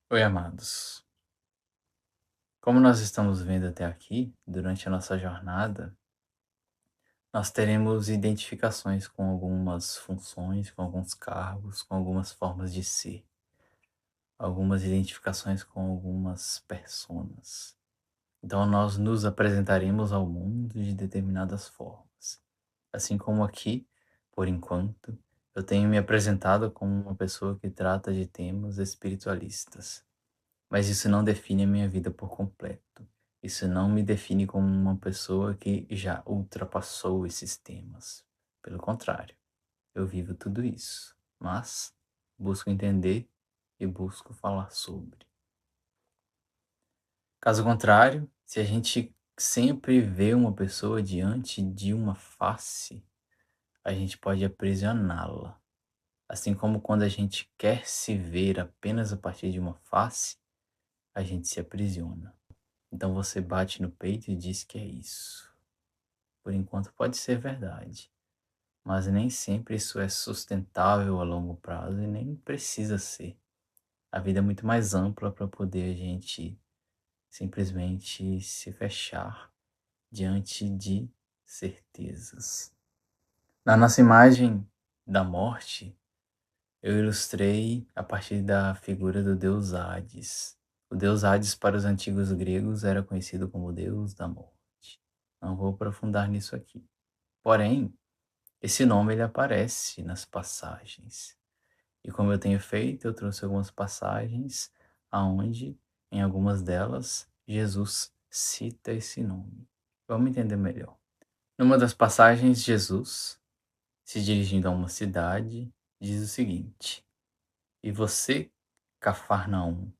Oi, amados. Como nós estamos vendo até aqui, durante a nossa jornada, nós teremos identificações com algumas funções, com alguns cargos, com algumas formas de ser, algumas identificações com algumas personas. Então, nós nos apresentaremos ao mundo de determinadas formas. Assim como aqui, por enquanto, eu tenho me apresentado como uma pessoa que trata de temas espiritualistas. Mas isso não define a minha vida por completo. Isso não me define como uma pessoa que já ultrapassou esses temas. Pelo contrário, eu vivo tudo isso, mas busco entender e busco falar sobre. Caso contrário, se a gente sempre vê uma pessoa diante de uma face, a gente pode aprisioná-la. Assim como quando a gente quer se ver apenas a partir de uma face, a gente se aprisiona. Então você bate no peito e diz que é isso. Por enquanto pode ser verdade, mas nem sempre isso é sustentável a longo prazo e nem precisa ser. A vida é muito mais ampla para poder a gente simplesmente se fechar diante de certezas. Na nossa imagem da morte, eu ilustrei a partir da figura do deus Hades. O deus Hades para os antigos gregos era conhecido como o deus da morte. Não vou aprofundar nisso aqui. Porém, esse nome ele aparece nas passagens. E como eu tenho feito, eu trouxe algumas passagens aonde, em algumas delas, Jesus cita esse nome. Vamos entender melhor. Numa das passagens, Jesus, se dirigindo a uma cidade, diz o seguinte: E você, Cafarnaum,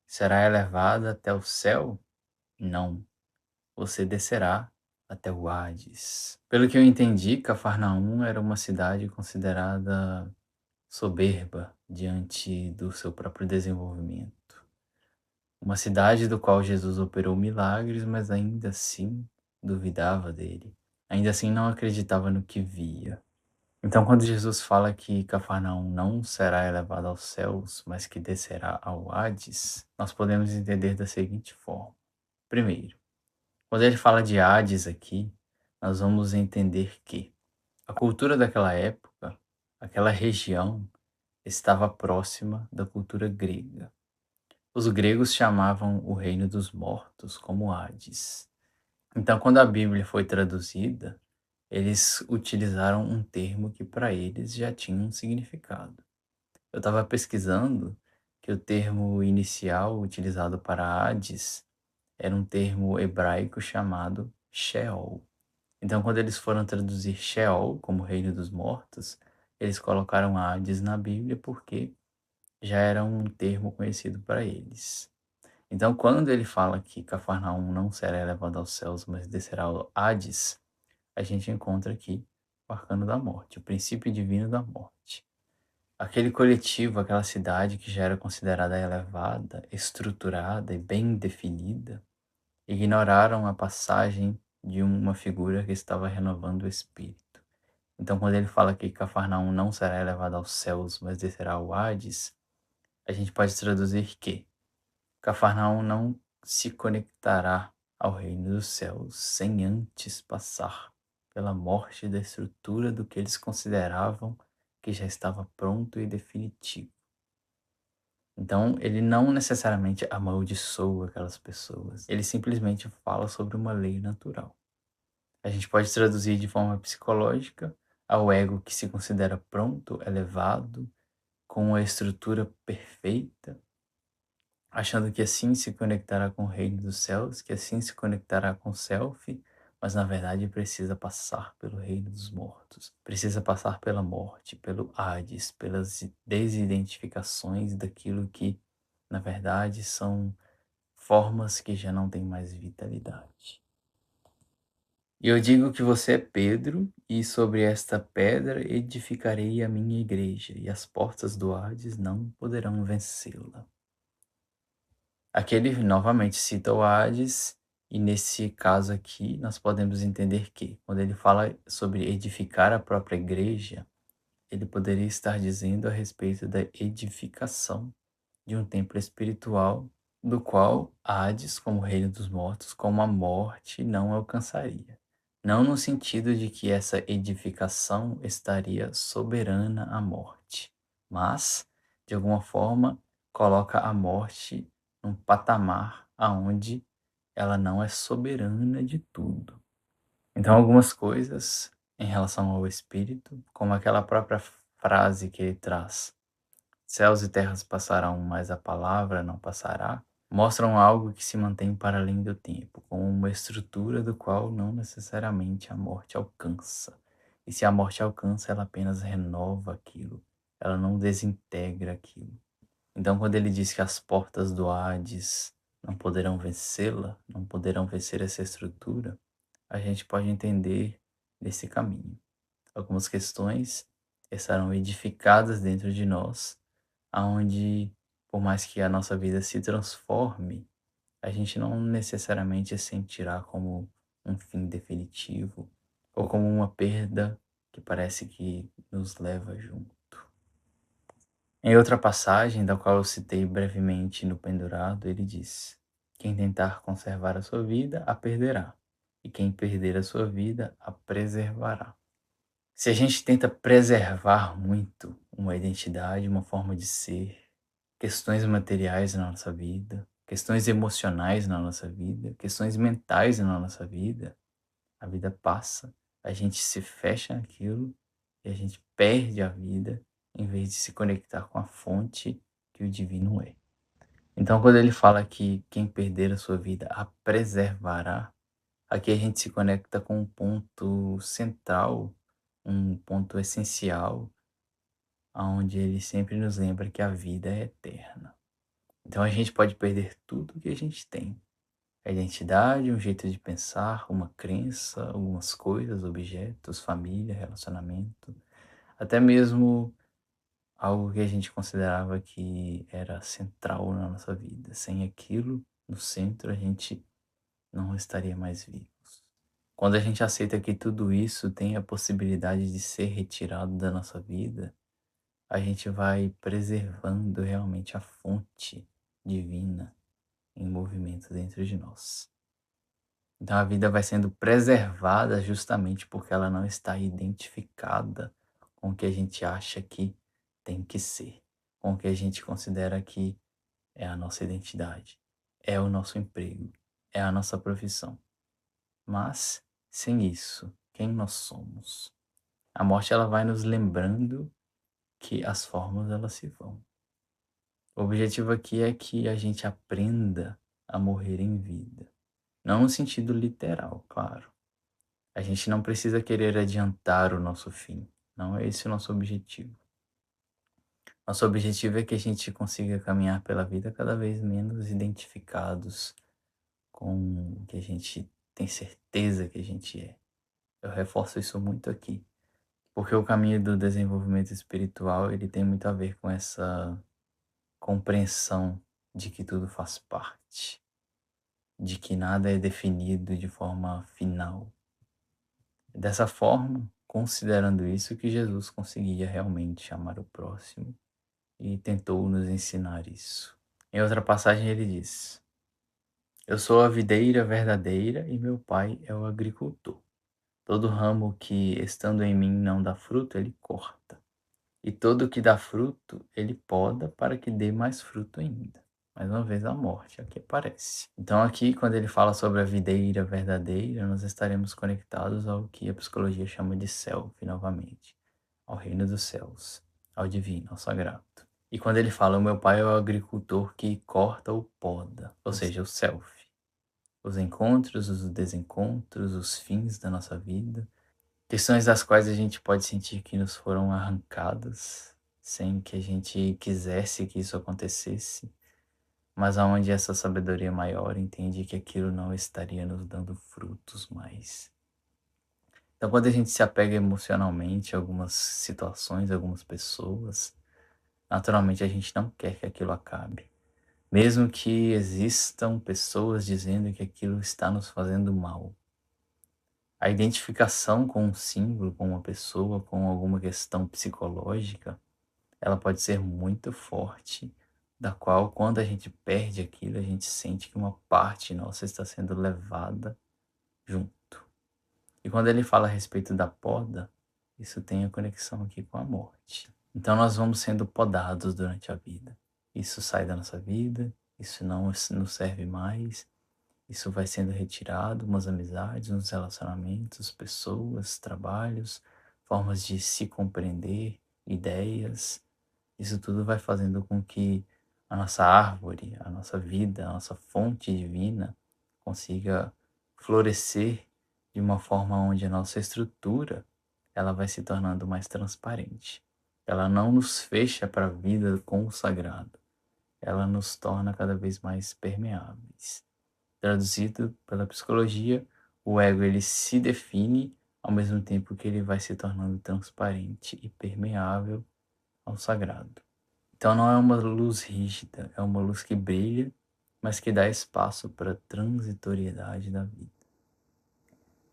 será elevada até o céu? Não, você descerá até o Hades. Pelo que eu entendi, Cafarnaum era uma cidade considerada soberba diante do seu próprio desenvolvimento. Uma cidade do qual Jesus operou milagres, mas ainda assim duvidava dele. Ainda assim não acreditava no que via. Então, quando Jesus fala que Cafarnaum não será elevado aos céus, mas que descerá ao Hades, nós podemos entender da seguinte forma. Primeiro, quando ele fala de Hades aqui, nós vamos entender que a cultura daquela época, aquela região, estava próxima da cultura grega. Os gregos chamavam o reino dos mortos como Hades. Então, quando a Bíblia foi traduzida, eles utilizaram um termo que para eles já tinha um significado. Eu estava pesquisando que o termo inicial utilizado para Hades era um termo hebraico chamado Sheol. Então, quando eles foram traduzir Sheol como reino dos mortos, eles colocaram Hades na Bíblia porque já era um termo conhecido para eles. Então, quando ele fala que Cafarnaum não será elevado aos céus, mas descerá ao Hades, a gente encontra aqui o arcano da morte, o princípio divino da morte. Aquele coletivo, aquela cidade que já era considerada elevada, estruturada e bem definida, ignoraram a passagem de uma figura que estava renovando o espírito. Então, quando ele fala que Cafarnaum não será elevado aos céus, mas descerá ao Hades, a gente pode traduzir que Cafarnaum não se conectará ao reino dos céus sem antes passar pela morte da estrutura do que eles consideravam que já estava pronto e definitivo. Então, ele não necessariamente amaldiçoa aquelas pessoas, ele simplesmente fala sobre uma lei natural. A gente pode traduzir de forma psicológica ao ego que se considera pronto, elevado, com a estrutura perfeita, achando que assim se conectará com o reino dos céus, que assim se conectará com o self, mas na verdade precisa passar pelo reino dos mortos, precisa passar pela morte, pelo Hades, pelas desidentificações daquilo que, na verdade, são formas que já não têm mais vitalidade. E eu digo que você é Pedro, e sobre esta pedra edificarei a minha igreja, e as portas do Hades não poderão vencê-la. Aqui ele novamente cita o Hades, e nesse caso aqui nós podemos entender que, quando ele fala sobre edificar a própria igreja, ele poderia estar dizendo a respeito da edificação de um templo espiritual, do qual Hades, como reino dos mortos, como a morte, não alcançaria. Não no sentido de que essa edificação estaria soberana à morte, mas, de alguma forma, coloca a morte num patamar aonde ela não é soberana de tudo. Então, algumas coisas em relação ao espírito, como aquela própria frase que ele traz: céus e terras passarão, mas a palavra não passará, mostram algo que se mantém para além do tempo, como uma estrutura do qual não necessariamente a morte alcança. E se a morte alcança, ela apenas renova aquilo, ela não desintegra aquilo. Então, quando ele diz que as portas do Hades não poderão vencê-la, não poderão vencer essa estrutura, a gente pode entender desse caminho. Algumas questões estarão edificadas dentro de nós, aonde, por mais que a nossa vida se transforme, a gente não necessariamente sentirá como um fim definitivo ou como uma perda que parece que nos leva junto. Em outra passagem, da qual eu citei brevemente no Pendurado, ele diz: quem tentar conservar a sua vida, a perderá, e quem perder a sua vida, a preservará. Se a gente tenta preservar muito uma identidade, uma forma de ser, questões materiais na nossa vida, questões emocionais na nossa vida, questões mentais na nossa vida, a vida passa, a gente se fecha naquilo e a gente perde a vida em vez de se conectar com a fonte que o divino é. Então, quando ele fala que quem perder a sua vida a preservará, aqui a gente se conecta com um ponto central, um ponto essencial, onde ele sempre nos lembra que a vida é eterna. Então a gente pode perder tudo que a gente tem. A identidade, um jeito de pensar, uma crença, algumas coisas, objetos, família, relacionamento, até mesmo algo que a gente considerava que era central na nossa vida. Sem aquilo no centro, a gente não estaria mais vivos. Quando a gente aceita que tudo isso tem a possibilidade de ser retirado da nossa vida, a gente vai preservando realmente a fonte divina em movimento dentro de nós. Então a vida vai sendo preservada justamente porque ela não está identificada com o que a gente acha que tem que ser, com o que a gente considera que é a nossa identidade, é o nosso emprego, é a nossa profissão. Mas, sem isso, quem nós somos? A morte ela vai nos lembrando que as formas elas se vão. O objetivo aqui é que a gente aprenda a morrer em vida. Não no sentido literal, claro. A gente não precisa querer adiantar o nosso fim. Não é esse o nosso objetivo. Nosso objetivo é que a gente consiga caminhar pela vida cada vez menos identificados com o que a gente tem certeza que a gente é. Eu reforço isso muito aqui, porque o caminho do desenvolvimento espiritual, ele tem muito a ver com essa compreensão de que tudo faz parte, de que nada é definido de forma final. Dessa forma, considerando isso, que Jesus conseguia realmente amar o próximo e tentou nos ensinar isso. Em outra passagem ele diz: eu sou a videira verdadeira e meu pai é o agricultor. Todo ramo que, estando em mim, não dá fruto, ele corta. E todo que dá fruto, ele poda para que dê mais fruto ainda. Mais uma vez a morte, aqui aparece. Então aqui, quando ele fala sobre a videira verdadeira, nós estaremos conectados ao que a psicologia chama de self, novamente. Ao reino dos céus, ao divino, ao sagrado. E quando ele fala, o meu pai é o agricultor que corta ou poda, ou seja, o self. Os encontros, os desencontros, os fins da nossa vida, questões das quais a gente pode sentir que nos foram arrancadas, sem que a gente quisesse que isso acontecesse, mas aonde essa sabedoria maior entende que aquilo não estaria nos dando frutos mais. Então, quando a gente se apega emocionalmente a algumas situações, a algumas pessoas, naturalmente a gente não quer que aquilo acabe. Mesmo que existam pessoas dizendo que aquilo está nos fazendo mal. A identificação com um símbolo, com uma pessoa, com alguma questão psicológica, ela pode ser muito forte da qual, quando a gente perde aquilo, a gente sente que uma parte nossa está sendo levada junto. E quando ele fala a respeito da poda, isso tem a conexão aqui com a morte. Então nós vamos sendo podados durante a vida. Isso sai da nossa vida, isso não nos serve mais, isso vai sendo retirado, umas amizades, uns relacionamentos, pessoas, trabalhos, formas de se compreender, ideias. Isso tudo vai fazendo com que a nossa árvore, a nossa vida, a nossa fonte divina consiga florescer de uma forma onde a nossa estrutura ela vai se tornando mais transparente. Ela não nos fecha para a vida com o sagrado, ela nos torna cada vez mais permeáveis. Traduzido pela psicologia, o ego ele se define ao mesmo tempo que ele vai se tornando transparente e permeável ao sagrado. Então não é uma luz rígida, é uma luz que brilha, mas que dá espaço para a transitoriedade da vida.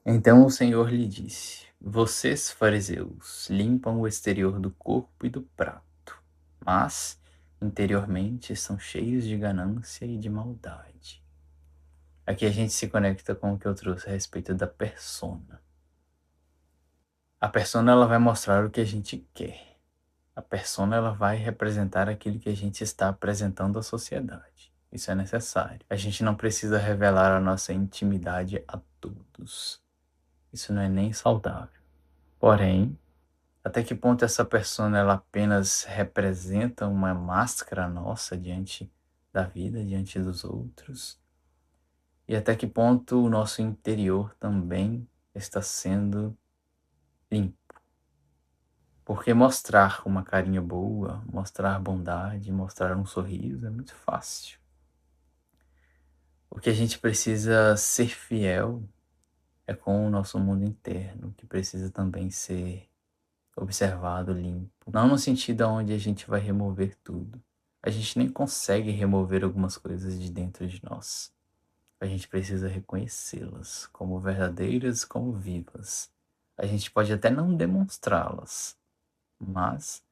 Então o Senhor lhe disse: Vocês, fariseus, limpam o exterior do corpo e do prato, mas interiormente estão cheios de ganância e de maldade. Aqui a gente se conecta com o que eu trouxe a respeito da persona. A persona ela vai mostrar o que a gente quer. A persona ela vai representar aquilo que a gente está apresentando à sociedade. Isso é necessário. A gente não precisa revelar a nossa intimidade a todos. Isso não é nem saudável. Porém, até que ponto essa persona ela apenas representa uma máscara nossa diante da vida, diante dos outros? E até que ponto o nosso interior também está sendo limpo? Porque mostrar uma carinha boa, mostrar bondade, mostrar um sorriso é muito fácil. O que a gente precisa ser fiel é com o nosso mundo interno, que precisa também ser observado, limpo. Não no sentido onde a gente vai remover tudo. A gente nem consegue remover algumas coisas de dentro de nós. A gente precisa reconhecê-las como verdadeiras, como vivas. A gente pode até não demonstrá-las, mas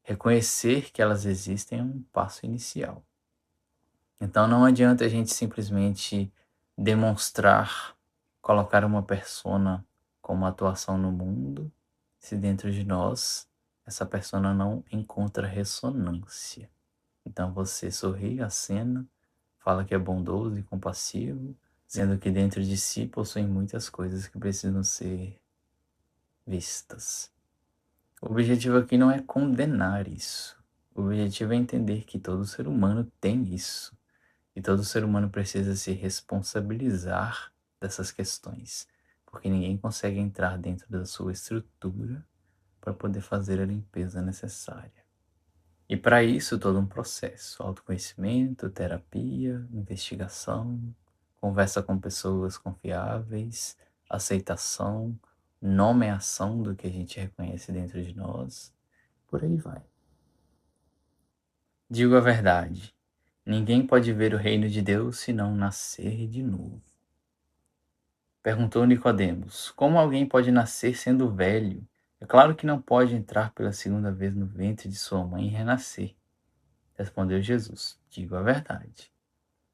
reconhecer que elas existem é um passo inicial. Então não adianta a gente simplesmente demonstrar, colocar uma persona como atuação no mundo, se dentro de nós essa persona não encontra ressonância. Então você sorri, acena, fala que é bondoso e compassivo, sendo que dentro de si possui muitas coisas que precisam ser vistas. O objetivo aqui não é condenar isso. O objetivo é entender que todo ser humano tem isso. E todo ser humano precisa se responsabilizar dessas questões. Porque ninguém consegue entrar dentro da sua estrutura para poder fazer a limpeza necessária. E para isso, todo um processo: autoconhecimento, terapia, investigação, conversa com pessoas confiáveis, aceitação, nomeação do que a gente reconhece dentro de nós, por aí vai. Digo a verdade: ninguém pode ver o reino de Deus se não nascer de novo. Perguntou Nicodemos: Como alguém pode nascer sendo velho? É claro que não pode entrar pela segunda vez no ventre de sua mãe e renascer. Respondeu Jesus: Digo a verdade.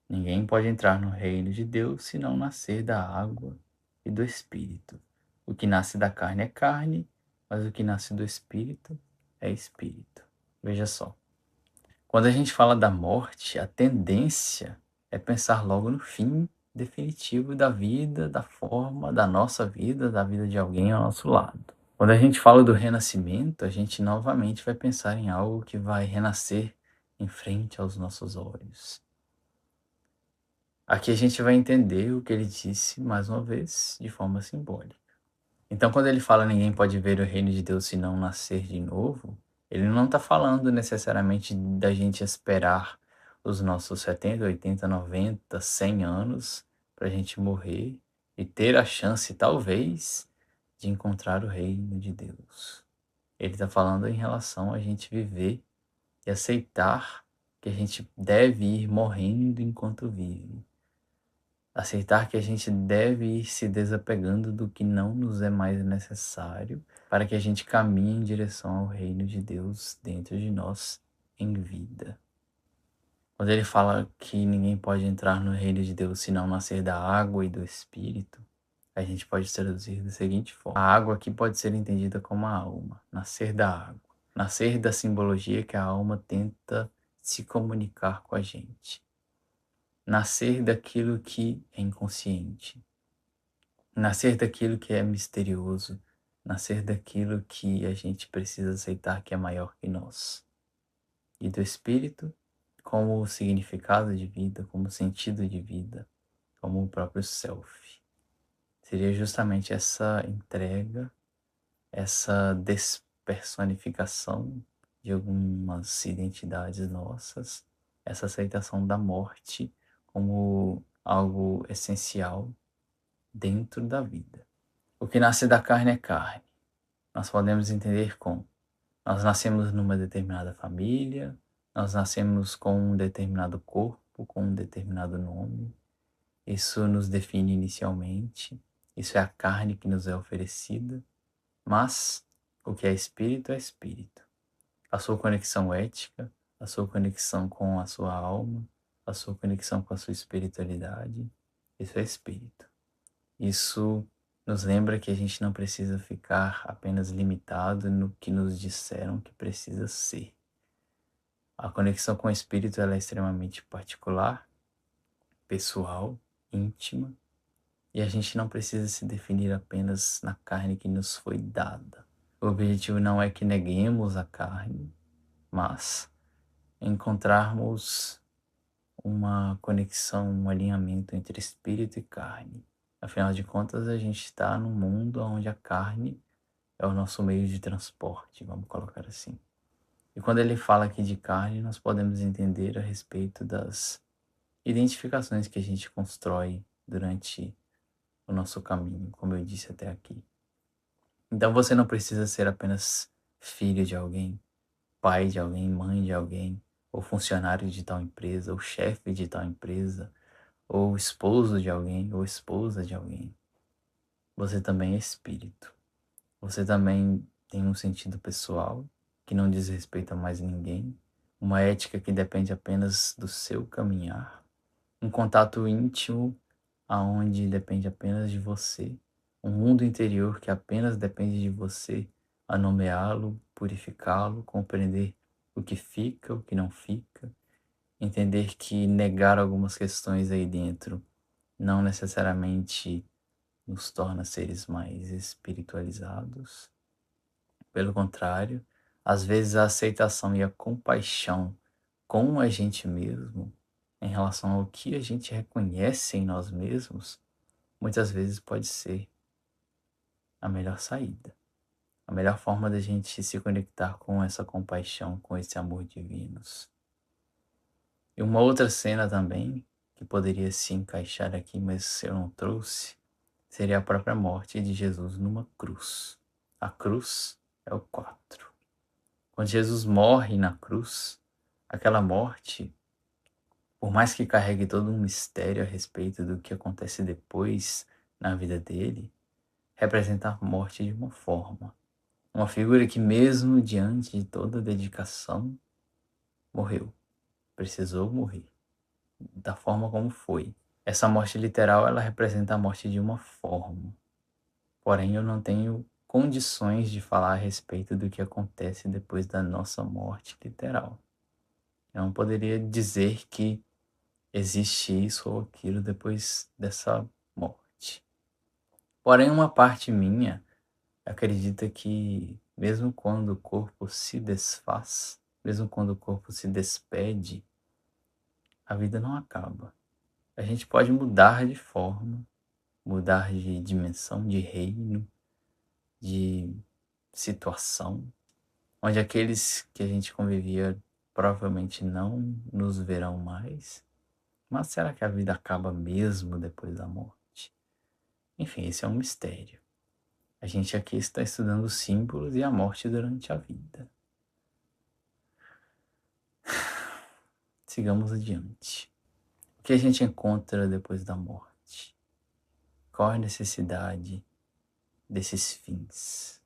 Ninguém pode entrar no reino de Deus se não nascer da água e do Espírito. O que nasce da carne é carne, mas o que nasce do Espírito é Espírito. Veja só. Quando a gente fala da morte, a tendência é pensar logo no fim definitivo da vida, da forma, da nossa vida, da vida de alguém ao nosso lado. Quando a gente fala do renascimento, a gente novamente vai pensar em algo que vai renascer em frente aos nossos olhos. Aqui a gente vai entender o que ele disse, mais uma vez, de forma simbólica. Então, quando ele fala ninguém pode ver o reino de Deus se não nascer de novo, ele não está falando necessariamente da gente esperar os nossos 70, 80, 90, 100 anos para a gente morrer e ter a chance, talvez, de encontrar o reino de Deus. Ele está falando em relação a gente viver e aceitar que a gente deve ir morrendo enquanto vive. Aceitar que a gente deve ir se desapegando do que não nos é mais necessário para que a gente caminhe em direção ao reino de Deus dentro de nós em vida. Quando ele fala que ninguém pode entrar no reino de Deus se não nascer da água e do Espírito, a gente pode traduzir da seguinte forma: a água aqui pode ser entendida como a alma, nascer da água, nascer da simbologia que a alma tenta se comunicar com a gente, nascer daquilo que é inconsciente, nascer daquilo que é misterioso, nascer daquilo que a gente precisa aceitar que é maior que nós. E do Espírito, como significado de vida, como sentido de vida, como o próprio self. Seria justamente essa entrega, essa despersonificação de algumas identidades nossas, essa aceitação da morte como algo essencial dentro da vida. O que nasce da carne é carne. Nós podemos entender como nós nascemos numa determinada família, nós nascemos com um determinado corpo, com um determinado nome. Isso nos define inicialmente, isso é a carne que nos é oferecida, mas o que é espírito é espírito. A sua conexão ética, a sua conexão com a sua alma, a sua conexão com a sua espiritualidade, isso é espírito. Isso nos lembra que a gente não precisa ficar apenas limitado no que nos disseram que precisa ser. A conexão com o espírito ela é extremamente particular, pessoal, íntima, e a gente não precisa se definir apenas na carne que nos foi dada. O objetivo não é que neguemos a carne, mas encontrarmos uma conexão, um alinhamento entre espírito e carne. Afinal de contas, a gente está num mundo onde a carne é o nosso meio de transporte, vamos colocar assim. E quando ele fala aqui de carne, nós podemos entender a respeito das identificações que a gente constrói durante o nosso caminho, como eu disse até aqui. Então você não precisa ser apenas filho de alguém, pai de alguém, mãe de alguém, ou funcionário de tal empresa, ou chefe de tal empresa, ou esposo de alguém, ou esposa de alguém. Você também é espírito. Você também tem um sentido pessoal que não diz respeito a mais ninguém, uma ética que depende apenas do seu caminhar, um contato íntimo aonde depende apenas de você, um mundo interior que apenas depende de você a nomeá-lo, purificá-lo, compreender o que fica, o que não fica, entender que negar algumas questões aí dentro não necessariamente nos torna seres mais espiritualizados. Pelo contrário, às vezes a aceitação e a compaixão com a gente mesmo, em relação ao que a gente reconhece em nós mesmos, muitas vezes pode ser a melhor saída, a melhor forma da gente se conectar com essa compaixão, com esse amor divinos. E uma outra cena também, que poderia se encaixar aqui, mas eu não trouxe, seria a própria morte de Jesus numa cruz. A cruz é o 4. Quando Jesus morre na cruz, aquela morte, por mais que carregue todo um mistério a respeito do que acontece depois na vida dele, representa a morte de uma forma. Uma figura que mesmo diante de toda a dedicação, morreu. Precisou morrer. Da forma como foi. Essa morte literal, ela representa a morte de uma forma. Porém, eu não tenho condições de falar a respeito do que acontece depois da nossa morte literal. Eu não poderia dizer que existe isso ou aquilo depois dessa morte. Porém, uma parte minha acredita que, mesmo quando o corpo se desfaz, mesmo quando o corpo se despede, a vida não acaba. A gente pode mudar de forma, mudar de dimensão, de reino, de situação, onde aqueles que a gente convivia provavelmente não nos verão mais. Mas será que a vida acaba mesmo depois da morte? Enfim, esse é um mistério. A gente aqui está estudando os símbolos e a morte durante a vida. Sigamos adiante. O que a gente encontra depois da morte? Qual a necessidade desses fins?